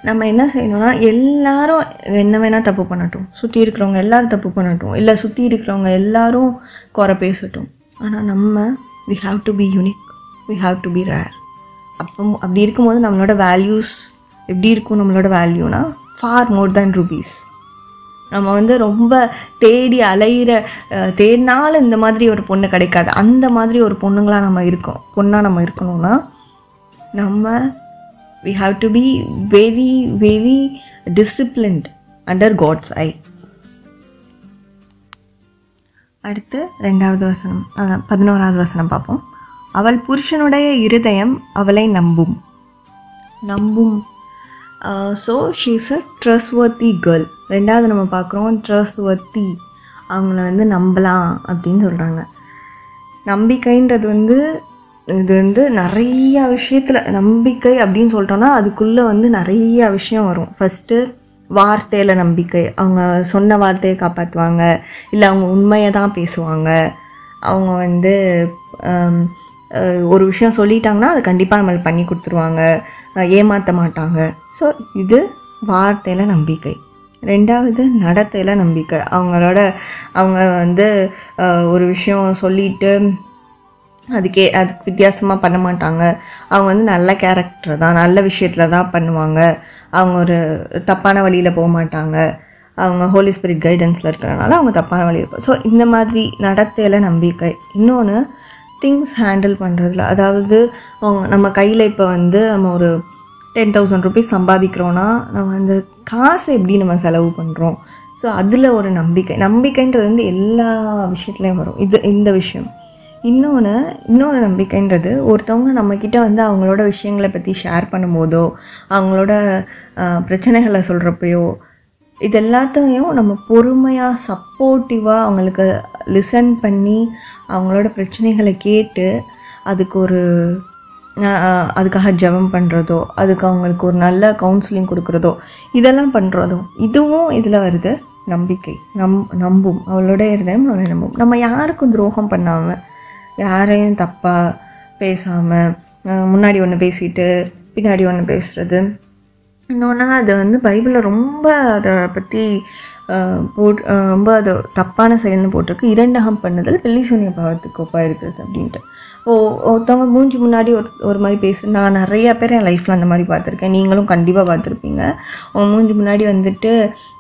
நம்ம என்ன செய்யணும்னா, எல்லாரும் என்ன வேணால் தப்பு பண்ணட்டும், சுற்றி இருக்கிறவங்க எல்லோரும் தப்பு பண்ணட்டும், இல்லை சுற்றி இருக்கிறவங்க எல்லாரும் குறை பேசட்டும், ஆனால் நம்ம we have to be unique, we have to be rare. அப்படி இருக்கும்போது நம்மளோட வேல்யூஸ் எப்படி இருக்கும், நம்மளோட வேல்யூனா ஃபார் மோர் தேன் rupees. நம்ம வந்து ரொம்ப தேடி அலையிற தேடினாலும் இந்த மாதிரி ஒரு பொண்ணு கிடைக்காது. அந்த மாதிரி ஒரு பொண்ணாக நம்ம இருக்கணும்னா நம்ம we have to be very very disciplined under God's eye. அடுத்து 2வது வசனம், 11வது வசனம் பார்ப்போம். அவள் புருஷனுடைய இருதயம் அவளை நம்பும். So she is a trustworthy girl. 2வது நம்ம பார்க்குறோம் ட்ரஸ்ட்வர்த்தி, அவங்கள வந்து நம்பலாம் அப்படின்னு சொல்கிறாங்க. நம்பிக்கைன்றது வந்து இது வந்து நிறையா விஷயத்தில் நம்பிக்கை அப்படின்னு சொல்லிட்டோன்னா அதுக்குள்ளே வந்து நிறையா விஷயம் வரும். ஃபஸ்ட்டு வார்த்தையில் நம்பிக்கை, அவங்க சொன்ன வார்த்தையை காப்பாற்றுவாங்க, இல்லை அவங்க உண்மையை தான் பேசுவாங்க, அவங்க வந்து ஒரு விஷயம் சொல்லிட்டாங்கன்னா அது கண்டிப்பாக நம்மளுக்கு பண்ணி கொடுத்துருவாங்க, ஏமாற்ற மாட்டாங்க. ஸோ இது வார்த்தையில் நம்பிக்கை. ரெண்டாவது நடத்தையில் நம்பிக்கை. அவங்க வந்து ஒரு விஷயம் சொல்லிட்டு அதுக்கு வித்தியாசமாக பண்ண மாட்டாங்க. அவங்க வந்து நல்ல கேரக்டர் தான், நல்ல விஷயத்தில் தான் பண்ணுவாங்க. அவங்க ஒரு தப்பான வழியில் போக மாட்டாங்க. அவங்க ஹோலி ஸ்பிரிட் கைடன்ஸில் இருக்கிறனால அவங்க தப்பான வழியில் இருப்பாங்க. ஸோ இந்த மாதிரி நடத்தையில் நம்பிக்கை. இன்னொன்று திங்ஸ் ஹேண்டில் பண்ணுறதுல, அதாவது நம்ம கையில் இப்போ வந்து நம்ம ஒரு 10,000 rupees சம்பாதிக்கிறோன்னா நம்ம அந்த காசை எப்படி நம்ம செலவு பண்ணுறோம். ஸோ அதில் ஒரு நம்பிக்கைன்றது வந்து எல்லா விஷயத்துலேயும் வரும். இந்த விஷயம். இன்னொரு நம்பிக்கைன்றது ஒருத்தவங்க நம்மக்கிட்ட வந்து அவங்களோட விஷயங்களை பற்றி ஷேர் பண்ணும்போதோ, அவங்களோட பிரச்சனைகளை சொல்கிறப்பையோ, இது எல்லாத்தையும் நம்ம பொறுமையாக சப்போர்ட்டிவாக அவங்களுக்கு லிசன் பண்ணி அவங்களோட பிரச்சனைகளை கேட்டு அதுக்காக ஜெபம் பண்ணுறதோ, அதுக்கு அவங்களுக்கு ஒரு நல்ல கவுன்சிலிங் கொடுக்குறதோ, இதெல்லாம் பண்ணுறதோ, இதுவும் இதில் வருது. நம்பிக்கை. நம்பும், அவளோட இருந்தேன் நம்பும். நம்ம யாருக்கும் துரோகம் பண்ணாமல், யாரையும் தப்பாக பேசாமல், முன்னாடி ஒன்று பேசிட்டு பின்னாடி ஒன்று பேசுகிறது. இன்னொன்று அது வந்து பைபிளில் ரொம்ப அதை பற்றி ரொம்ப அது தப்பான செயல்னு போட்டிருக்கு. 2 பண்ணுதல் வெள்ளி சூனிய பாவத்துக்கு ஒப்பாக இருக்கிறது அப்படின்ட்டு. ஒருத்தவங்க மூஞ்சி முன்னாடி ஒரு மாதிரி பேசுகிறது. நான் நிறையா பேர் என் லைஃப்பில் அந்த மாதிரி பார்த்துருக்கேன், நீங்களும் கண்டிப்பாக பார்த்துருப்பீங்க. அவங்க மூஞ்சி முன்னாடி வந்துட்டு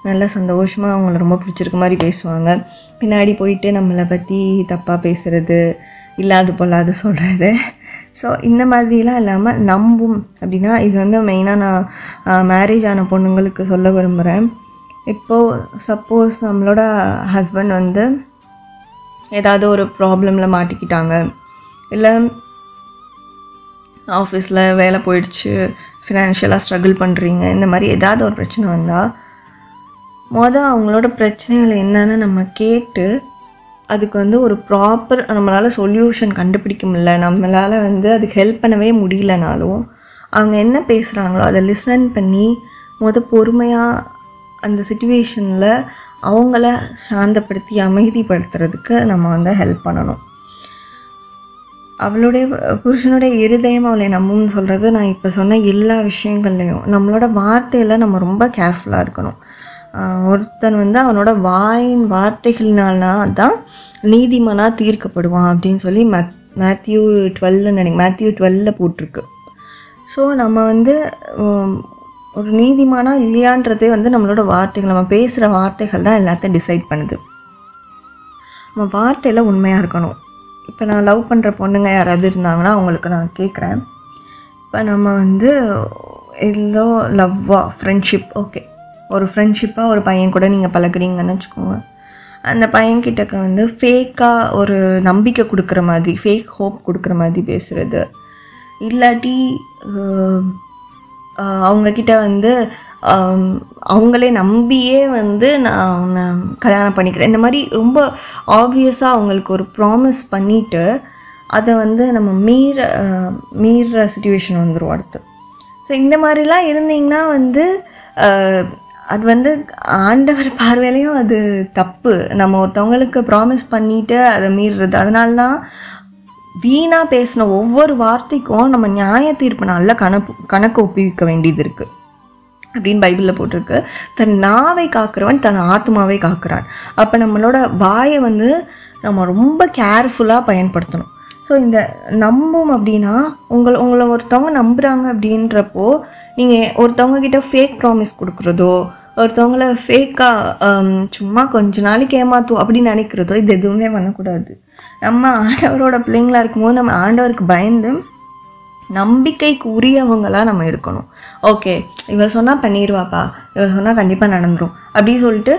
நல்லா சந்தோஷமாக அவங்கள ரொம்ப பிடிச்சிருக்க மாதிரி பேசுவாங்க, பின்னாடி போயிட்டு நம்மளை பற்றி தப்பாக பேசுகிறது, இல்லாது பொல்லாது சொல்கிறது. ஸோ இந்த மாதிரிலாம் இல்லாமல் நம்பும் அப்படின்னா இது வந்து மெயினாக நான் மேரேஜ் ஆன பொண்ணுங்களுக்கு சொல்ல விரும்புகிறேன். இப்போது சப்போஸ் நம்மளோட ஹஸ்பண்ட் வந்து ஏதாவது ஒரு ப்ராப்ளமில் மாட்டிக்கிட்டாங்க, இல்லை ஆஃபீஸில் வேலை போயிடுச்சு, ஃபினான்ஷியலாக ஸ்ட்ரகிள் பண்ணுறீங்க, இந்த மாதிரி ஏதாவது ஒரு பிரச்சனை வந்தால் அவங்களோட பிரச்சனைகள் என்னன்னு நம்ம கேட்டு அதுக்கு வந்து ஒரு ப்ராப்பர் நம்மளால் சொல்யூஷன் கண்டுபிடிக்க முடியல, நம்மளால் வந்து அதுக்கு ஹெல்ப் பண்ணவே முடியலனாலும் அவங்க என்ன பேசுகிறாங்களோ அதை லிசன் பண்ணி பொறுமையாக அந்த சிச்சுவேஷனில் அவங்கள சாந்தப்படுத்தி அமைதிப்படுத்துறதுக்கு நம்ம வந்து ஹெல்ப் பண்ணணும். அவளுடைய புருஷனுடைய இருதயம் அவளை நம்பும்னு சொல்கிறது, நான் இப்போ சொன்ன எல்லா விஷயங்கள்லையும் நம்மளோட வார்த்தையில் நம்ம ரொம்ப கேர்ஃபுல்லாக இருக்கணும். ஒருத்தன் வந்து அவனோட வார்த்தைகள்னால தான் நீதிமானாக தீர்க்கப்படுவான் அப்படின்னு சொல்லி மேத்யூ 12 போட்டிருக்கு. ஸோ நம்ம வந்து ஒரு நீதிமானா இல்லையான்றதே வந்து நம்மளோட வார்த்தைகள், நம்ம பேசுகிற வார்த்தைகள் தான் எல்லாத்தையும் டிசைட் பண்ணுது. நம்ம வார்த்தையில் உண்மையாக இருக்கணும். இப்போ நான் லவ் பண்ணுற பொண்ணுங்க யாராவது இருந்தாங்கன்னா அவங்களுக்கு நான் கேட்குறேன், இப்போ நம்ம வந்து எல்லோ லவ்வாக ஃப்ரெண்ட்ஷிப், ஓகே, ஒரு ஃப்ரெண்ட்ஷிப்பாக ஒரு பையன் கூட நீங்கள் பழகுறீங்கன்னு வச்சுக்கோங்க. அந்த பையன்கிட்டக்க வந்து ஃபேக்காக ஒரு நம்பிக்கை கொடுக்குற மாதிரி, ஃபேக் ஹோப் கொடுக்குற மாதிரி பேசுகிறது, இல்லாட்டி அவங்கக்கிட்ட வந்து அவங்களே நம்பியே வந்து நான் கல்யாணம் பண்ணிக்கிறேன், இந்த மாதிரி ரொம்ப ஆப்வியஸாக அவங்களுக்கு ஒரு ப்ராமிஸ் பண்ணிவிட்டு அதை வந்து நம்ம மீற சிச்சுவேஷன் வந்துடும் அடுத்து. ஸோ இந்த மாதிரிலாம் இருந்தீங்கன்னா வந்து அது வந்து ஆண்டவர் பார்வையிலையும் அது தப்பு. நம்ம ஒருத்தவங்களுக்கு ப்ராமிஸ் பண்ணிவிட்டு அதை மீறுறது. அதனால தான் வீணாக பேசின ஒவ்வொரு வார்த்தைக்கும் நம்ம நியாய தீர்ப்பு நல்ல கணக்கு ஒப்புவிக்க வேண்டியது இருக்குது அப்படின்னு பைபிளில் போட்டிருக்கு. தன் நாவை காக்கிறவன் தன் ஆத்மாவை காக்கிறான். அப்போ நம்மளோட வாயை வந்து நம்ம ரொம்ப கேர்ஃபுல்லாக பயன்படுத்தணும். ஸோ இந்த நம்பும் அப்படின்னா உங்களை ஒருத்தவங்க நம்புகிறாங்க அப்படின்றப்போ நீங்கள் ஒருத்தவங்க கிட்ட ஃபேக் ப்ராமிஸ் கொடுக்குறதோ, ஒருத்தவங்கள ஃபேக்காக சும்மா கொஞ்ச நாளைக்கு ஏமாத்தும் அப்படின்னு நினைக்கிறதோ, இது எதுவுமே பண்ணக்கூடாது. நம்ம ஆண்டவரோட பிள்ளைங்களாக இருக்கும்போது நம்ம ஆண்டவருக்கு பயந்து நம்பிக்கைக்கு உரியவங்களாக நம்ம இருக்கணும். ஓகே, இவ சொன்னால் பண்ணிடுவாப்பா, இவ சொன்னால் கண்டிப்பாக நடந்துடும் அப்படின்னு சொல்லிட்டு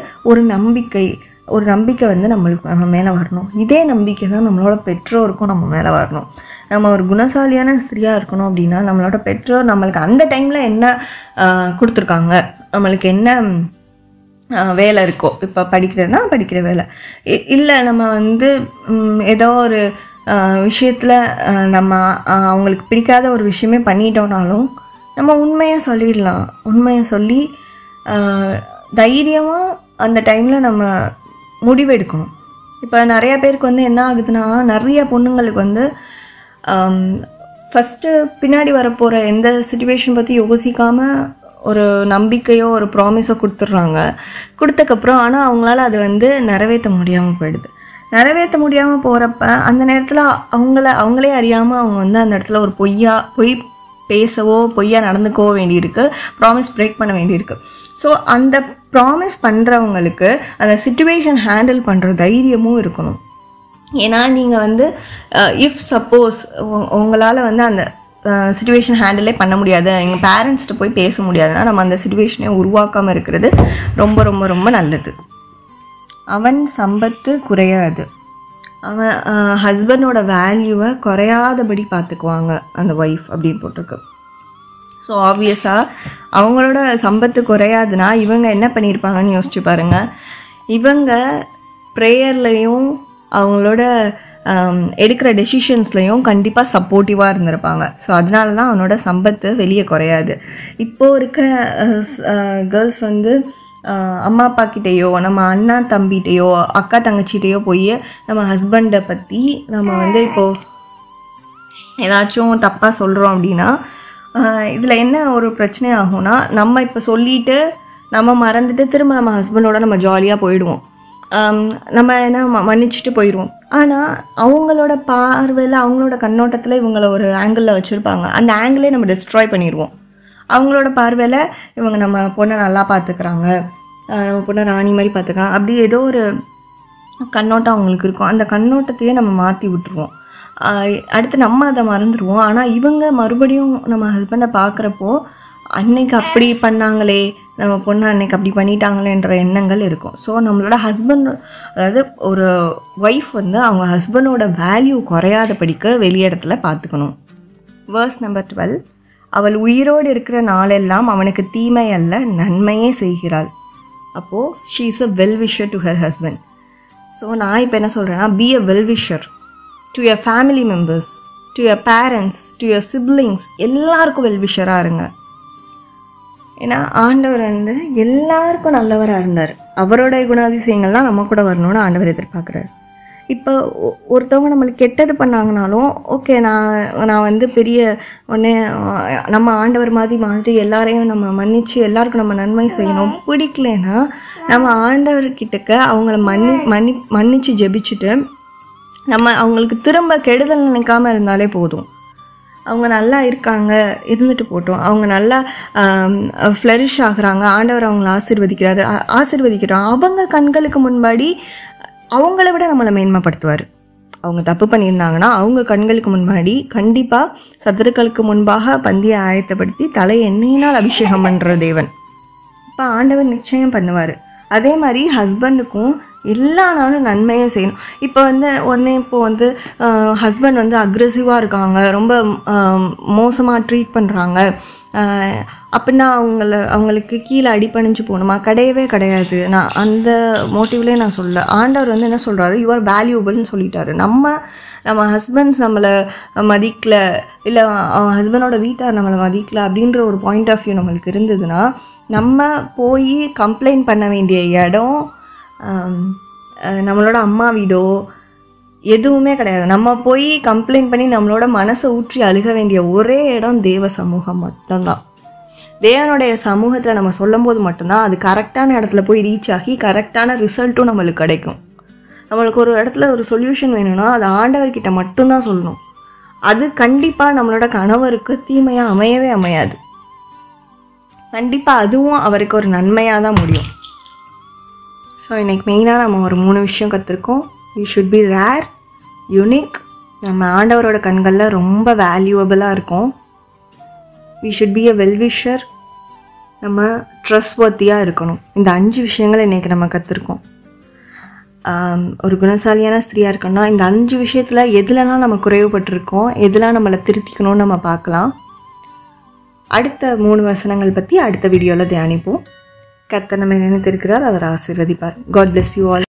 ஒரு நம்பிக்கை வந்து நம்ம மேலே வரணும். இதே நம்பிக்கை தான் நம்மளோட பெற்றோருக்கும் நம்ம மேலே வரணும். நம்ம ஒரு குணசாலியான ஸ்திரியாக இருக்கணும் அப்படின்னா நம்மளோட பெற்றோர் நம்மளுக்கு அந்த டைமில் என்ன கொடுத்துருக்காங்க, நம்மளுக்கு என்ன வேலை இருக்கோ, இப்போ படிக்கிறதுனா படிக்கிற வேலை, இல்லை நம்ம வந்து ஏதோ ஒரு விஷயத்தில் நம்ம அவங்களுக்கு பிடிக்காத ஒரு விஷயமே பண்ணிட்டோம்னாலும் நம்ம உண்மையை சொல்லிடலாம். உண்மையை சொல்லி தைரியமாக அந்த டைமில் நம்ம முடிவெடுக்கணும். இப்போ நிறையா பேருக்கு வந்து என்ன ஆகுதுன்னா, நிறைய பொண்ணுங்களுக்கு வந்து ஃபஸ்ட்டு பின்னாடி வரப்போகிற எந்த சிச்சுவேஷன் பற்றி யோசிக்காமல் ஒரு நம்பிக்கையோ ஒரு ப்ராமிஸோ கொடுத்துட்றாங்க. கொடுத்தக்கப்புறம் ஆனால் அவங்களால அது வந்து நிறைவேற்ற முடியாமல் போயிடுது. நிறைவேற்ற முடியாமல் போகிறப்ப அந்த நேரத்தில் அவங்களே அறியாமல் அவங்க வந்து அந்த இடத்துல ஒரு பொய் பேசவோ பொய்யா நடந்துக்கவோ வேண்டியிருக்கு, ப்ராமிஸ் பிரேக் பண்ண வேண்டியிருக்கு. ஸோ அந்த ப்ராமிஸ் பண்ணுறவங்களுக்கு அந்த சிச்சுவேஷன் ஹேண்டில் பண்ணுற தைரியமும் இருக்கணும். ஏன்னா நீங்கள் வந்து இஃப் சப்போஸ் உங்களால் வந்து அந்த சிச்சுவேஷன் ஹேண்டிலே பண்ண முடியாது, எங்கள் பேரண்ட்ஸ்கிட்ட போய் பேச முடியாதுன்னா நம்ம அந்த சிச்சுவேஷனை உருவாக்காமல் இருக்கிறது ரொம்ப ரொம்ப ரொம்ப நல்லது. அவன் சம்பத்து குறையாது, அவன் ஹஸ்பண்டோட வேல்யூவை குறையாதபடி பார்த்துக்குவாங்க அந்த ஒய்ஃப் அப்படின்னு போட்டிருக்கு. ஸோ ஆப்வியஸாக அவங்களோட சம்பத்து குறையாதுன்னா இவங்க என்ன பண்ணியிருப்பாங்கன்னு யோசிச்சு பாருங்கள். இவங்க ப்ரேயர்லேயும் அவங்களோட எடுக்கிற டெசிஷன்ஸ்லையும் கண்டிப்பாக சப்போர்ட்டிவாக இருந்திருப்பாங்க. ஸோ அதனால தான் அவனோட சம்பத்து வெளியே குறையாது. இப்போது இருக்க கேர்ள்ஸ் வந்து அம்மா அப்பா கிட்டேயோ நம்ம அண்ணா தம்பிகிட்டையோ அக்கா தங்கச்சிகிட்டையோ போய் நம்ம ஹஸ்பண்டை பற்றி நம்ம வந்து இப்போது ஏதாச்சும் தப்பாக சொல்கிறோம் அப்படின்னா இதில் என்ன ஒரு பிரச்சனை ஆகும்னா, நம்ம இப்போ சொல்லிவிட்டு நம்ம மறந்துட்டு திரும்ப நம்ம ஹஸ்பண்டோட நம்ம ஜாலியாக போயிடுவோம். நம்ம என்ன மன்னிச்சுட்டு போயிடுவோம். ஆனால் அவங்களோட பார்வையில் அவங்களோட கண்ணோட்டத்தில் இவங்களை ஒரு ஆங்கிளில் வச்சுருப்பாங்க. அந்த ஆங்கிளே நம்ம டிஸ்ட்ராய் பண்ணிடுவோம். அவங்களோட பார்வையில் இவங்க நம்ம பொண்ணை நல்லா பார்த்துக்கிறாங்க, நம்ம பொண்ணை ராணி மாதிரி பார்த்துக்கலாம், அப்படி ஏதோ ஒரு கண்ணோட்டம் அவங்களுக்கு இருக்கும். அந்த கண்ணோட்டத்தையே நம்ம மாற்றி விட்டுருவோம். அடுத்து நம்ம அதை மறந்துடுவோம். ஆனால் இவங்க மறுபடியும் நம்ம ஹஸ்பண்டை பார்க்குறப்போ அன்னைக்கு அப்படி பண்ணாங்களே, நம்ம பொண்ணு அன்னைக்கு அப்படி பண்ணிட்டாங்களேன்ற எண்ணங்கள் இருக்கும். ஸோ நம்மளோட ஹஸ்பண்ட், அதாவது ஒரு ஒய்ஃப் வந்து அவங்க ஹஸ்பண்டோட வேல்யூ குறையாதபடிக்கு வெளியிடத்துல பார்த்துக்கணும். வேர்ஸ் நம்பர் 12, அவள் உயிரோடு இருக்கிற நாளெல்லாம் அவனுக்கு தீமை அல்ல நன்மையே செய்கிறாள். அப்போது she is a well wisher to her husband. So நான் இப்போ என்ன சொல்கிறேன்னா, be a well wisher to your family members, to your parents, to your siblings, எல்லாருக்கும் வெல் விஷராக இருங்க. ஏன்னா ஆண்டவர் வந்து எல்லாருக்கும் நல்லவராக இருந்தார். அவரோட குணாதிசயங்கள்லாம் நம்ம கூட வரணும்னு ஆண்டவர் எதிர்பார்க்குறாரு. இப்போ ஒருத்தவங்க நம்மளுக்கு கெட்டது பண்ணாங்கனாலும் ஓகே, நான் வந்து பெரிய ஒன்றே நம்ம ஆண்டவர் மாதிரி எல்லாரையும் நம்ம மன்னித்து எல்லாருக்கும் நம்ம நன்மை செய்யணும். பிடிக்கலன்னா நம்ம ஆண்டவர்கிட்டக்க அவங்கள மன்னித்து ஜெபிச்சுட்டு நம்ம அவங்களுக்கு திரும்ப கெடுதல் நினைக்காமல் இருந்தாலே போதும். அவங்க நல்லா இருக்காங்க, இருந்துட்டு போட்டோம், அவங்க நல்லா ஃப்ளரிஷ் ஆகுறாங்க, ஆண்டவர் அவங்கள ஆசீர்வதிக்கிறாங்க. அவங்க கண்களுக்கு முன்னாடி அவங்கள விட நம்மளை மேன்மைப்படுத்துவார். அவங்க தப்பு பண்ணியிருந்தாங்கன்னா அவங்க கண்களுக்கு முன்னாடி கண்டிப்பாக சத்துருக்களுக்கு முன்பாக பந்தியை ஆயத்தப்படுத்தி தலை எண்ணெயினால் அபிஷேகம் பண்ணுற தேவன். இப்போ ஆண்டவர் நிச்சயம் பண்ணுவார். அதே மாதிரி ஹஸ்பண்டுக்கும் எல்லா நாளும் நன்மையே செய்யணும். இப்போ வந்து ஹஸ்பண்ட் வந்து அக்ரெசிவாக இருக்காங்க, ரொம்ப மோசமாக ட்ரீட் பண்ணுறாங்க அப்படின்னா அவங்களுக்கு கீழே அடிபணிஞ்சு போகணுமா? கிடையவே கிடையாது. நான் அந்த மோட்டிவ்லேயே நான் சொல்ல. ஆண்டவர் வந்து என்ன சொல்கிறாரு, யூ ஆர் வேல்யூபிள்னு சொல்லிட்டாரு. நம்ம ஹஸ்பண்ட்ஸ் நம்மளை மதிக்கலை, இல்லை ஹஸ்பண்டோட வீட்டார் நம்மளை மதிக்கலை அப்படின்ற ஒரு பாயிண்ட் ஆஃப் வியூ நம்மளுக்கு இருந்ததுன்னா நம்ம போய் கம்ப்ளைண்ட் பண்ண வேண்டிய இடம் நம்மளோட அம்மா வீடோ எதுவுமே கிடையாது. நம்ம போய் கம்ப்ளைண்ட் பண்ணி நம்மளோட மனசை ஊற்றி அழுக வேண்டிய ஒரே இடம் தேவ சமூகம் மட்டும்தான். தேவனுடைய சமூகத்தில் நம்ம சொல்லும் போது மட்டும்தான் அது கரெக்டான இடத்துல போய் ரீச் ஆகி கரெக்டான ரிசல்ட்டும் நம்மளுக்கு கிடைக்கும். நம்மளுக்கு ஒரு இடத்துல ஒரு சொல்யூஷன் வேணும்னா அது ஆண்டவர்கிட்ட மட்டும்தான் சொல்லணும். அது கண்டிப்பாக நம்மளோட கணவருக்கு தீமையாக அமையவே அமையாது. கண்டிப்பாக அதுவும் அவருக்கு ஒரு நன்மையாக தான் முடியும். ஸோ இன்றைக்கி மெயினாக நம்ம ஒரு 3 விஷயம் கற்றுருக்கோம். We should be rare, unique, நம்ம ஆண்டவரோட கண்களில் ரொம்ப வேல்யூவபிளாக இருக்கும். We should be a well wisher, நம்ம ட்ரஸ்ட்வர்த்தியாக இருக்கணும். இந்த 5 விஷயங்கள் இன்றைக்கி நம்ம கற்றுருக்கோம். ஒரு குணசாலியான ஸ்திரியாக இருக்கணும்னா இந்த 5 விஷயத்தில் எதுலலாம் நம்ம குறைவுபட்டிருக்கோம், எதுலாம் நம்மளை திருத்திக்கணும்னு நம்ம பார்க்கலாம். அடுத்த 3 வசனங்கள் பற்றி அடுத்த வீடியோவில் தியானிப்போம். கர்த்தர் நம்மை நினைத்திருக்கிறார், அவர் ஆசீர்வதிப்பார். God bless you all.